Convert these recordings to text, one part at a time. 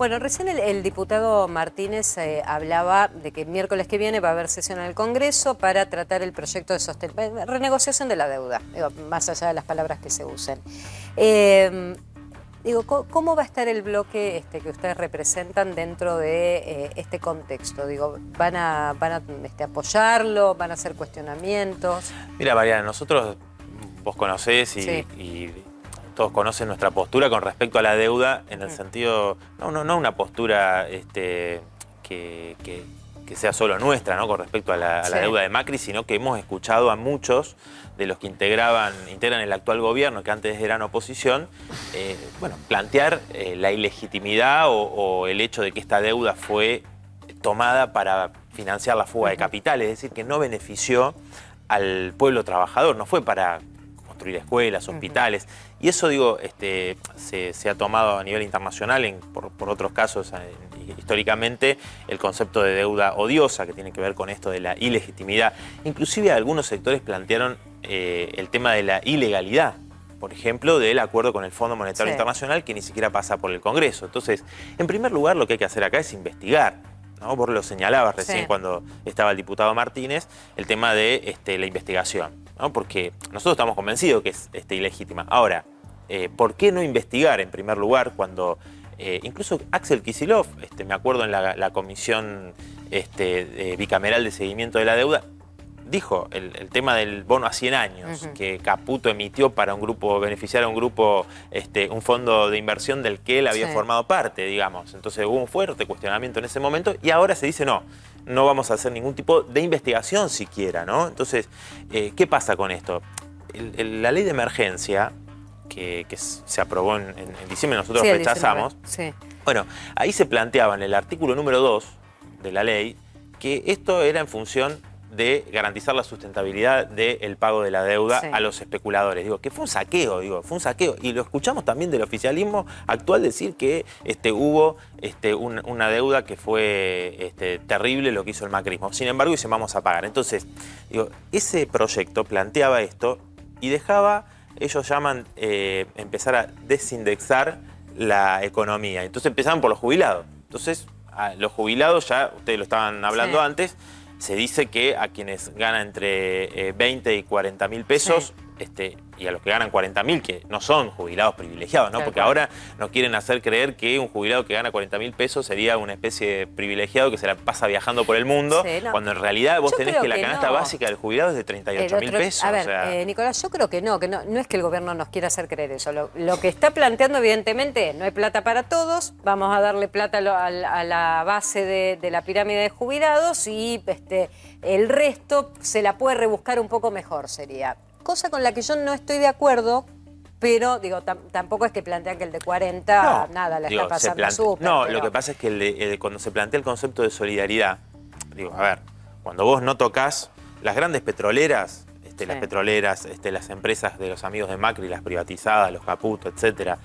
Bueno, recién el diputado Martínez hablaba de que el miércoles que viene va a haber sesión en el Congreso para tratar el proyecto de renegociación de la deuda, digo, más allá de las palabras que se usen. Digo, ¿cómo va a estar el bloque que ustedes representan dentro de este contexto? Digo, ¿van a apoyarlo? ¿Van a hacer cuestionamientos? Mira, Mariana, nosotros, vos conocés Sí. y todos conocen nuestra postura con respecto a la deuda, en el sentido, no una postura que sea solo nuestra, ¿no? Con respecto a la deuda de Macri, sino que hemos escuchado a muchos de los que integran el actual gobierno, que antes eran oposición, plantear la ilegitimidad o el hecho de que esta deuda fue tomada para financiar la fuga de capitales, es decir, que no benefició al pueblo trabajador, no fue para construir escuelas, hospitales. Y eso, digo, se ha tomado a nivel internacional, por otros casos, históricamente, el concepto de deuda odiosa, que tiene que ver con esto de la ilegitimidad. Inclusive algunos sectores plantearon el tema de la ilegalidad, por ejemplo, del acuerdo con el Fondo Monetario Internacional, que ni siquiera pasa por el Congreso. Entonces, en primer lugar, lo que hay que hacer acá es investigar, ¿no? Vos lo señalabas recién cuando estaba el diputado Martínez, el tema de la investigación, ¿no? Porque nosotros estamos convencidos que es ilegítima. Ahora, ¿por qué no investigar en primer lugar cuando incluso Axel Kicillof, me acuerdo en la comisión bicameral de seguimiento de la deuda, dijo el tema del bono a 100 años que Caputo emitió para beneficiar a un grupo, un fondo de inversión del que él había formado parte, digamos. Entonces hubo un fuerte cuestionamiento en ese momento y ahora se dice no vamos a hacer ningún tipo de investigación siquiera, ¿no? Entonces, ¿qué pasa con esto? La ley de emergencia que se aprobó en diciembre, nosotros rechazamos. Bueno, ahí se planteaba en el artículo número 2 de la ley que esto era en función de garantizar la sustentabilidad del pago de la deuda a los especuladores. Digo, que fue un saqueo, fue un saqueo. Y lo escuchamos también del oficialismo actual decir que hubo una deuda que fue terrible lo que hizo el macrismo. Sin embargo, dice, vamos a pagar. Entonces, digo, ese proyecto planteaba esto y dejaba, ellos llaman, empezar a desindexar la economía. Entonces empezaban por los jubilados. Entonces, a los jubilados, ya ustedes lo estaban hablando antes, se dice que a quienes ganan entre 20 y 40 mil pesos, y a los que ganan 40 mil, que no son jubilados privilegiados, ¿no? Porque ahora nos quieren hacer creer que un jubilado que gana 40 mil pesos sería una especie de privilegiado que se la pasa viajando por el mundo, cuando en realidad vos tenés que la canasta básica del jubilado es de 38 mil pesos. A ver, Nicolás, yo creo que no es que el gobierno nos quiera hacer creer eso. Lo que está planteando, evidentemente, no hay plata para todos, vamos a darle plata a la base de la pirámide de jubilados y el resto se la puede rebuscar un poco mejor, sería. Cosa con la que yo no estoy de acuerdo, pero digo, tampoco es que plantean que el de 40 nada, la está pasando súper. No, lo que pasa es que cuando se plantea el concepto de solidaridad, digo, a ver, cuando vos no tocas las grandes petroleras, las petroleras, las empresas de los amigos de Macri, las privatizadas, los Caputo, etcétera,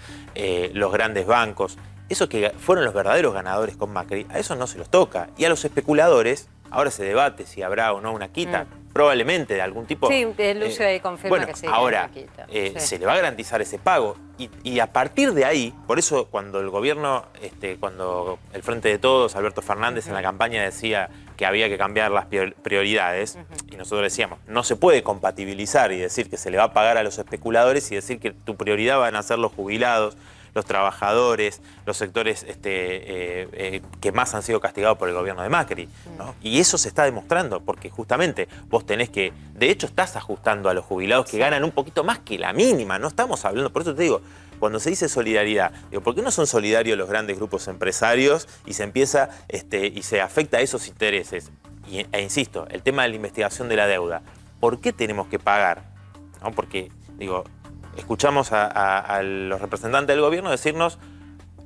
los grandes bancos, esos que fueron los verdaderos ganadores con Macri, a esos no se los toca. Y a los especuladores, ahora se debate si habrá o no una quita, probablemente de algún tipo. Sí, Lucio ahí confirma que sí. Ahora, se le va a garantizar ese pago. Y a partir de ahí, por eso cuando el gobierno, cuando el Frente de Todos, Alberto Fernández en la campaña decía que había que cambiar las prioridades, y nosotros decíamos, no se puede compatibilizar y decir que se le va a pagar a los especuladores y decir que tu prioridad van a ser los jubilados, los trabajadores, los sectores que más han sido castigados por el gobierno de Macri, ¿no? Y eso se está demostrando, porque justamente vos tenés que, de hecho estás ajustando a los jubilados que ganan un poquito más que la mínima, no estamos hablando, por eso te digo, cuando se dice solidaridad, digo, ¿por qué no son solidarios los grandes grupos empresarios y se empieza y se afecta a esos intereses? E insisto, el tema de la investigación de la deuda, ¿por qué tenemos que pagar? ¿No? Porque, digo, escuchamos a los representantes del gobierno decirnos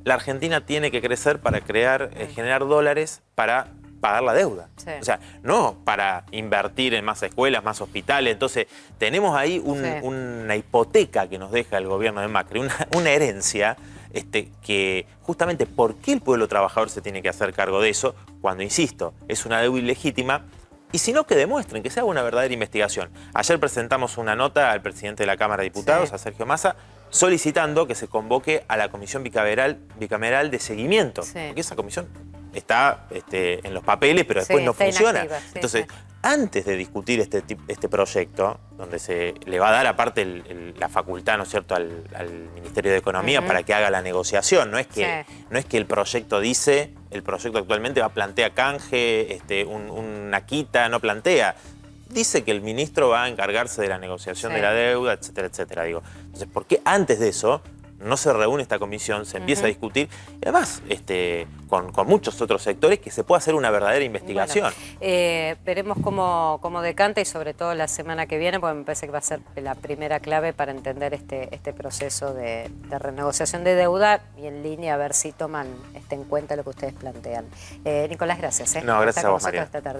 la Argentina tiene que crecer para generar dólares para pagar la deuda. O sea, no para invertir en más escuelas, más hospitales. Entonces, tenemos ahí una hipoteca que nos deja el gobierno de Macri, una herencia que justamente ¿por qué el pueblo trabajador se tiene que hacer cargo de eso? Cuando, insisto, es una deuda ilegítima. Y si no, que demuestren, que se haga una verdadera investigación. Ayer presentamos una nota al presidente de la Cámara de Diputados, a Sergio Massa, solicitando que se convoque a la comisión bicameral de seguimiento. Sí. Porque esa comisión está en los papeles, pero después Sí, no está funciona. inactiva, sí, Entonces, sí. antes de discutir este proyecto, donde se le va a dar aparte la facultad, ¿no es cierto?, al Ministerio de Economía para que haga la negociación. No es que, Sí. no es que el proyecto dice, el proyecto actualmente plantea canje, una quita, no plantea. Dice que el ministro va a encargarse de la negociación de la deuda, etcétera, etcétera. Digo, entonces, ¿por qué antes de eso no se reúne esta comisión, se empieza a discutir, y además con muchos otros sectores, que se pueda hacer una verdadera investigación? Bueno, veremos cómo decanta, y sobre todo la semana que viene, porque me parece que va a ser la primera clave para entender este proceso de renegociación de deuda, y en línea a ver si toman en cuenta lo que ustedes plantean. Nicolás, gracias. No, gracias a vos, María. María. Esta tarde.